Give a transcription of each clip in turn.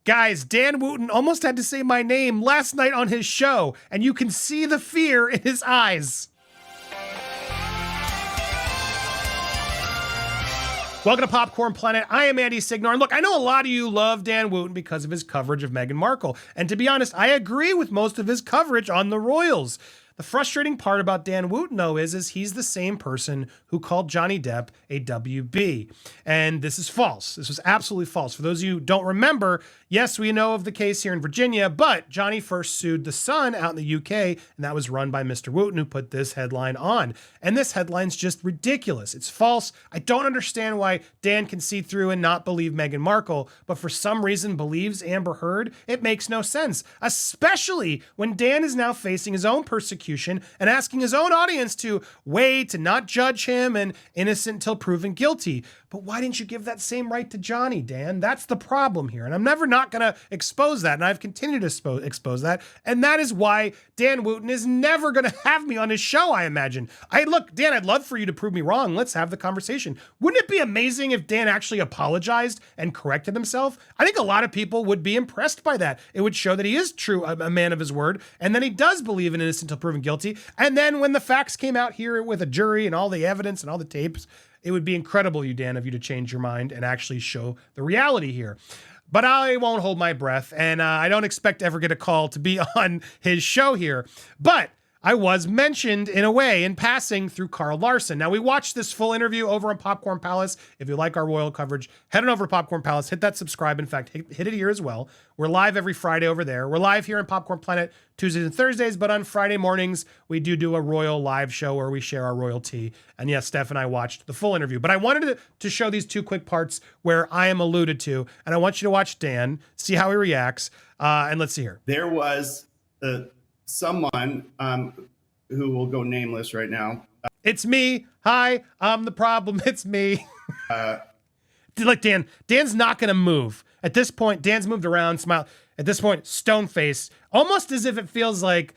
Guys, Dan Wootton almost had to say my name last night on his show, and you can see the fear in his eyes. Welcome to Popcorn Planet. I am Andy Signor. And look, I know a lot of you love Dan Wootton because of his coverage of Meghan Markle. And to be honest, I agree with most of his coverage on the royals. The frustrating part about Dan Wootton, though, is he's the same person who called Johnny Depp a WB. And this is false. This was absolutely false. For those of you who don't remember, yes, we know of the case here in Virginia, but Johnny first sued The Sun out in the UK, and that was run by Mr. Wootton, who put this headline on. And this headline's just ridiculous. It's false. I don't understand why Dan can see through and not believe Meghan Markle, but for some reason believes Amber Heard. It makes no sense, especially when Dan is now facing his own persecution and asking his own audience to wait and not judge him and innocent until proven guilty. But why didn't you give that same right to Johnny, Dan? That's the problem here. And I'm never not going to expose that. And I've continued to expose that. And that is why Dan Wootton is never going to have me on his show, I imagine. Look, Dan, I'd love for you to prove me wrong. Let's have the conversation. Wouldn't it be amazing if Dan actually apologized and corrected himself? I think a lot of people would be impressed by that. It would show that he is true, a man of his word, and then he does believe in innocent until proven guilty. And then when the facts came out here with a jury and all the evidence and all the tapes, it would be incredible, Dan, of you to change your mind and actually show the reality here. But I won't hold my breath, and I don't expect to ever get a call to be on his show here. But I was mentioned in a way in passing through Karl Larsen. Now, we watched this full interview over on Popcorn Palace. If you like our royal coverage, head on over to Popcorn Palace, hit that subscribe. In fact, hit it here as well. We're live every Friday over there. We're live here on Popcorn Planet Tuesdays and Thursdays, but on Friday mornings, we do a royal live show where we share our royalty. And yes, Steph and I watched the full interview, but I wanted to show these two quick parts where I am alluded to, and I want you to watch Dan, see how he reacts, and let's see here. There was someone who will go nameless right now. It's me. Hi, I'm the problem. It's me. Like Dan's not going to move. At this point, Dan's moved around, smile. At this point, stone face, almost as if it feels like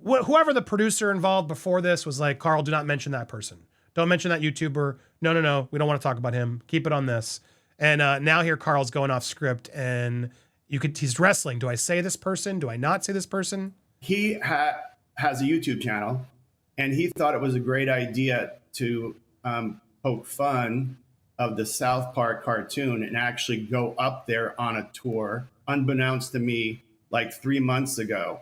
whoever the producer involved before this was like, Karl, do not mention that person. Don't mention that YouTuber. No. We don't want to talk about him. Keep it on this. And now here Karl's going off script, and he's wrestling. Do I say this person? Do I not say this person? He has a YouTube channel, and he thought it was a great idea to poke fun of the South Park cartoon and actually go up there on a tour, unbeknownst to me, like 3 months ago.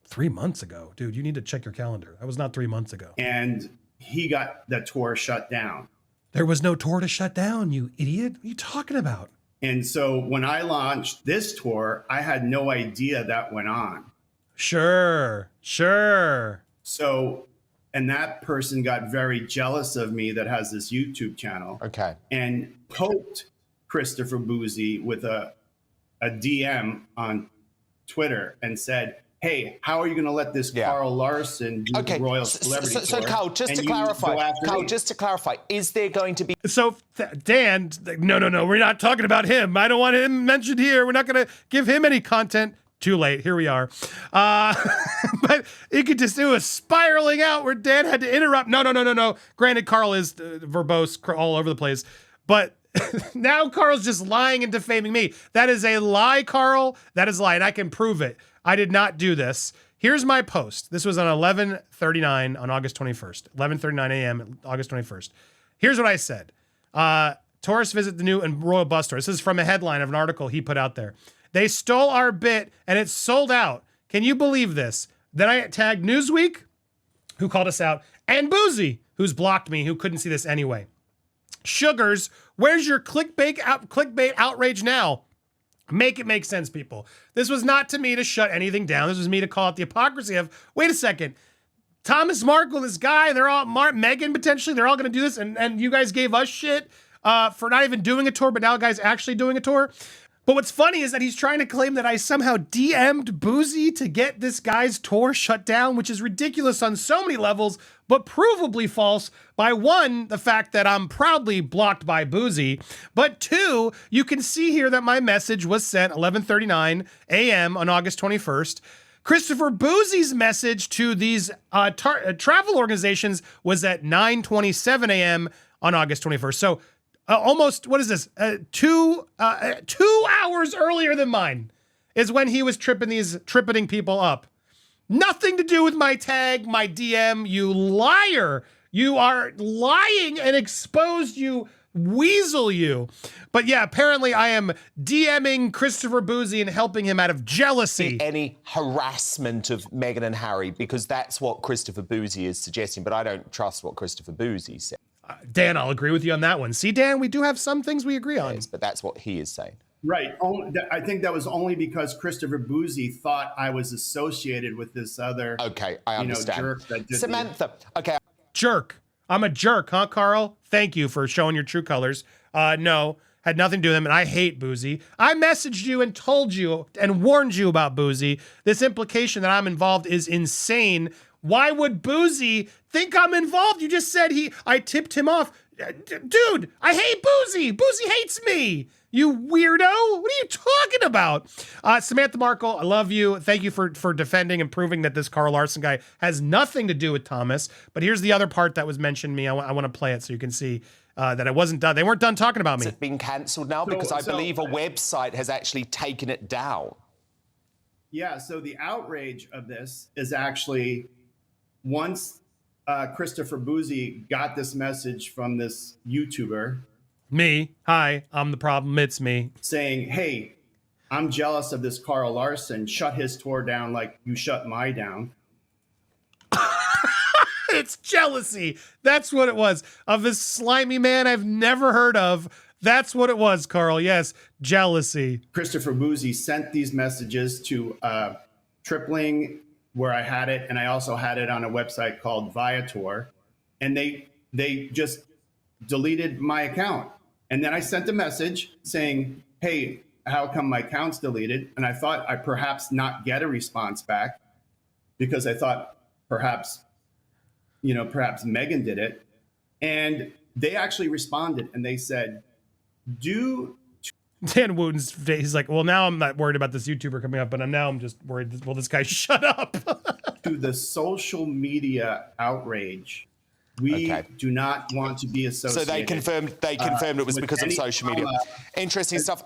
3 months ago? Dude, you need to check your calendar. That was not 3 months ago. And he got the tour shut down. There was no tour to shut down, you idiot. What are you talking about? And so when I launched this tour, I had no idea that went on. Sure. So, and that person got very jealous of me that has this YouTube channel. Okay. And poked Christopher Boozy with a DM on Twitter and said, hey, how are you going to let this Karl Larsen do the Royal Celebrity Tour? So Karl, just to clarify, is there going to be... So, Dan, no, we're not talking about him. I don't want him mentioned here. We're not going to give him any content. Too late. Here we are. But you could just do a spiraling out where Dan had to interrupt. No. Granted, Karl is verbose all over the place. But now Karl's just lying and defaming me. That is a lie, Karl. That is a lie, and I can prove it. I did not do this. Here's my post. This was on 11:39 on August 21st. 11:39 a.m. August 21st. Here's what I said. Tourists visit the new and royal bus tour. This is from a headline of an article he put out there. They stole our bit and it's sold out. Can you believe this? Then I tagged Newsweek, who called us out, and Boozy, who's blocked me, who couldn't see this anyway. Sugars, where's your clickbait outrage now? Make it make sense, people. This was not to me to shut anything down. This was me to call out the hypocrisy of, wait a second, Thomas Markle, this guy, they're all, Meghan potentially, they're all going to do this, and you guys gave us shit for not even doing a tour, but now guys actually doing a tour. But what's funny is that he's trying to claim that I somehow DM'd Boozy to get this guy's tour shut down, which is ridiculous on so many levels, but provably false by one, the fact that I'm proudly blocked by Boozy, but two, you can see here that my message was sent 11:39 a.m. on August 21st. Christopher Boozy's message to these travel organizations was at 9:27 a.m. on August 21st. So almost, what is this? 2 hours earlier than mine is when he was tripping people up. Nothing to do with my tag, my DM, you liar. You are lying and exposed, you weasel, you. But yeah, apparently I am DMing Christopher Boozy and helping him out of jealousy. Any harassment of Meghan and Harry, because that's what Christopher Boozy is suggesting, but I don't trust what Christopher Boozy said. Dan, I'll agree with you on that one. See, Dan, we do have some things we agree on. Yes, but that's what he is saying. Right. I think that was only because Christopher Boozy thought I was associated with this other, okay, I understand. jerk that did Samantha, okay. Jerk. I'm a jerk, huh, Karl? Thank you for showing your true colors. No, had nothing to do with him, and I hate Boozy. I messaged you and told you and warned you about Boozy. This implication that I'm involved is insane. Why would Boozy think I'm involved? You just said I tipped him off. Dude, I hate Boozy. Boozy hates me. You weirdo. What are you talking about? Samantha Markle, I love you. Thank you for defending and proving that this Karl Larsen guy has nothing to do with Thomas. But here's the other part that was mentioned to me. I want to play it so you can see that I wasn't done. They weren't done talking about me. Has it been cancelled now? Because I believe a website has actually taken it down. Yeah, so the outrage of this is actually once Christopher Boozy got this message from this YouTuber. Me. Hi, I'm the problem. It's me. Saying, hey, I'm jealous of this Karl Larsen. Shut his tour down like you shut my down. It's jealousy. That's what it was. Of this slimy man I've never heard of. That's what it was, Karl. Yes, jealousy. Christopher Boozy sent these messages to Tripling, where I had it, and I also had it on a website called Viator. And they just deleted my account. And then I sent a message saying, hey, how come my account's deleted? And I thought I'd perhaps not get a response back because I thought perhaps Meghan did it. And they actually responded and they said, Dan Wootton's he's like, well, now I'm not worried about this YouTuber coming up, but I'm just worried, will this guy shut up? To the social media outrage, we do not want to be associated. So they confirmed it was because of social media. Interesting stuff.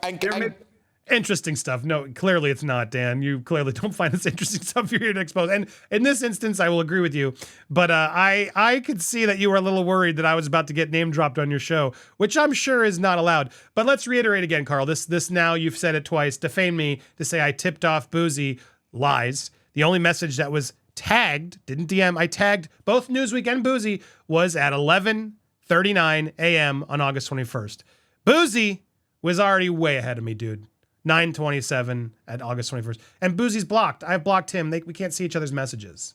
Interesting stuff. No, clearly it's not, Dan. You clearly don't find this interesting stuff you're here to expose. And in this instance, I will agree with you. But I could see that you were a little worried that I was about to get name dropped on your show, which I'm sure is not allowed. But let's reiterate again, Karl. This now, you've said it twice, defame me to say I tipped off Boozy. Lies. The only message that was tagged, didn't DM, I tagged both Newsweek and Boozy, was at 11:39 a.m. on August 21st. Boozy was already way ahead of me, dude. 9:27 at August 21st. And Boozy's blocked. I've blocked him. We can't see each other's messages.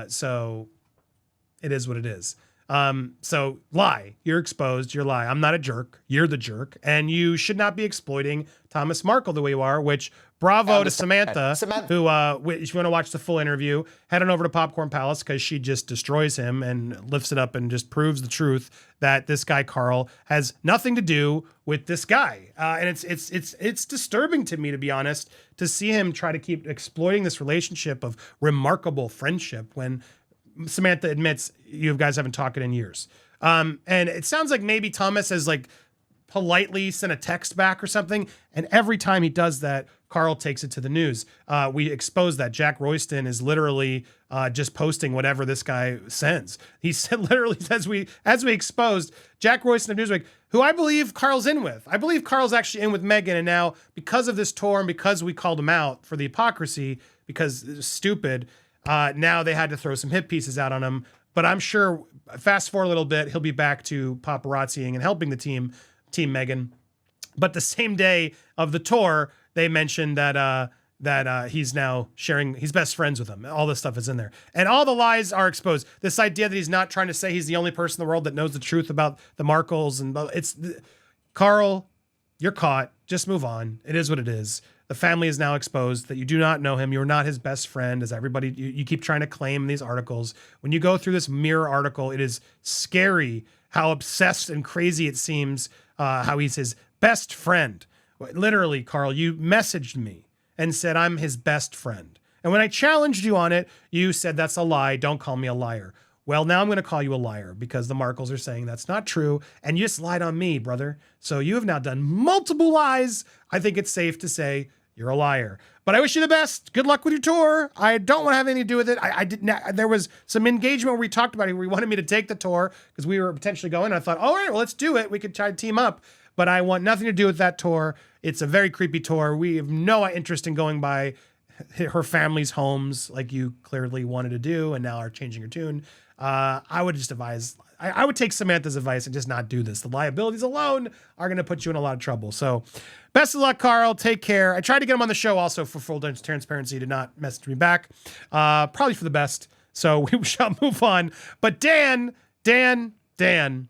So it is what it is. So lie. You're exposed. You're lie. I'm not a jerk. You're the jerk. And you should not be exploiting Thomas Markle the way you are, which bravo to Samantha, who, if you want to watch the full interview, head on over to Popcorn Palace because she just destroys him and lifts it up and just proves the truth that this guy, Karl, has nothing to do with this guy. And it's disturbing to me, to be honest, to see him try to keep exploiting this relationship of remarkable friendship when Samantha admits you guys haven't talked in years. And it sounds like maybe Thomas has politely sent a text back or something. And every time he does that, Karl takes it to the news. We expose that Jack Royston is literally just posting whatever this guy sends. He said, literally, as we exposed Jack Royston of Newsweek, who I believe Karl's in with. I believe Karl's actually in with Meghan. And now because of this tour and because we called him out for the hypocrisy, because it was stupid, now they had to throw some hit pieces out on him. But I'm sure, fast forward a little bit, he'll be back to paparazziing and helping the team Meghan. But the same day of the tour, they mentioned that he's now sharing, he's best friends with him. All this stuff is in there. And all the lies are exposed. This idea that he's not trying to say he's the only person in the world that knows the truth about the Markles. And Karl, you're caught. Just move on. It is what it is. The family is now exposed that you do not know him. You're not his best friend, as everybody, you keep trying to claim in these articles. When you go through this Mirror article, it is scary how obsessed and crazy it seems, how he's his best friend. Literally, Karl, you messaged me and said, I'm his best friend. And when I challenged you on it, you said, that's a lie. Don't call me a liar. Well, now I'm going to call you a liar because the Markles are saying that's not true. And you just lied on me, brother. So you have now done multiple lies. I think it's safe to say you're a liar. But I wish you the best. Good luck with your tour. I don't want to have anything to do with it. I didn't. There was some engagement where we talked about it. Where he wanted me to take the tour because we were potentially going. And I thought, all right, well, let's do it. We could try to team up. But I want nothing to do with that tour. It's a very creepy tour. We have no interest in going by her family's homes like you clearly wanted to do and now are changing your tune. I would just advise, I would take Samantha's advice and just not do this. The liabilities alone are going to put you in a lot of trouble. So best of luck, Karl. Take care. I tried to get him on the show also for full transparency, to not message me back. Probably for the best. So we shall move on. But Dan, can't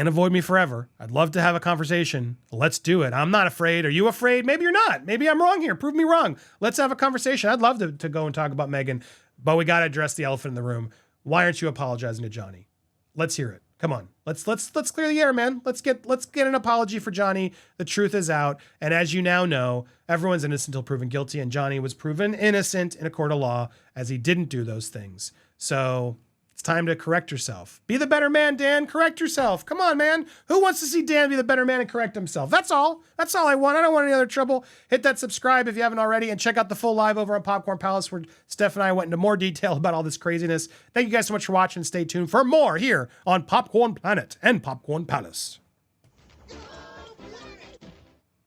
avoid me forever. I'd love to have a conversation. Let's do it. I'm not afraid. Are you afraid? Maybe you're not. Maybe I'm wrong here. Prove me wrong. Let's have a conversation. I'd love to go and talk about Meghan, but we got to address the elephant in the room. Why aren't you apologizing to Johnny? Let's hear it. Come on. Let's clear the air, man. Let's get an apology for Johnny. The truth is out. And as you now know, everyone's innocent until proven guilty. And Johnny was proven innocent in a court of law as he didn't do those things. So it's time to correct yourself. Be the better man, Dan. Correct yourself. Come on, man. Who wants to see Dan be the better man and correct himself? That's all. That's all I want. I don't want any other trouble. Hit that subscribe if you haven't already, and check out the full live over on Popcorn Palace where Steph and I went into more detail about all this craziness. Thank you guys so much for watching. Stay tuned for more here on Popcorn Planet and Popcorn Palace.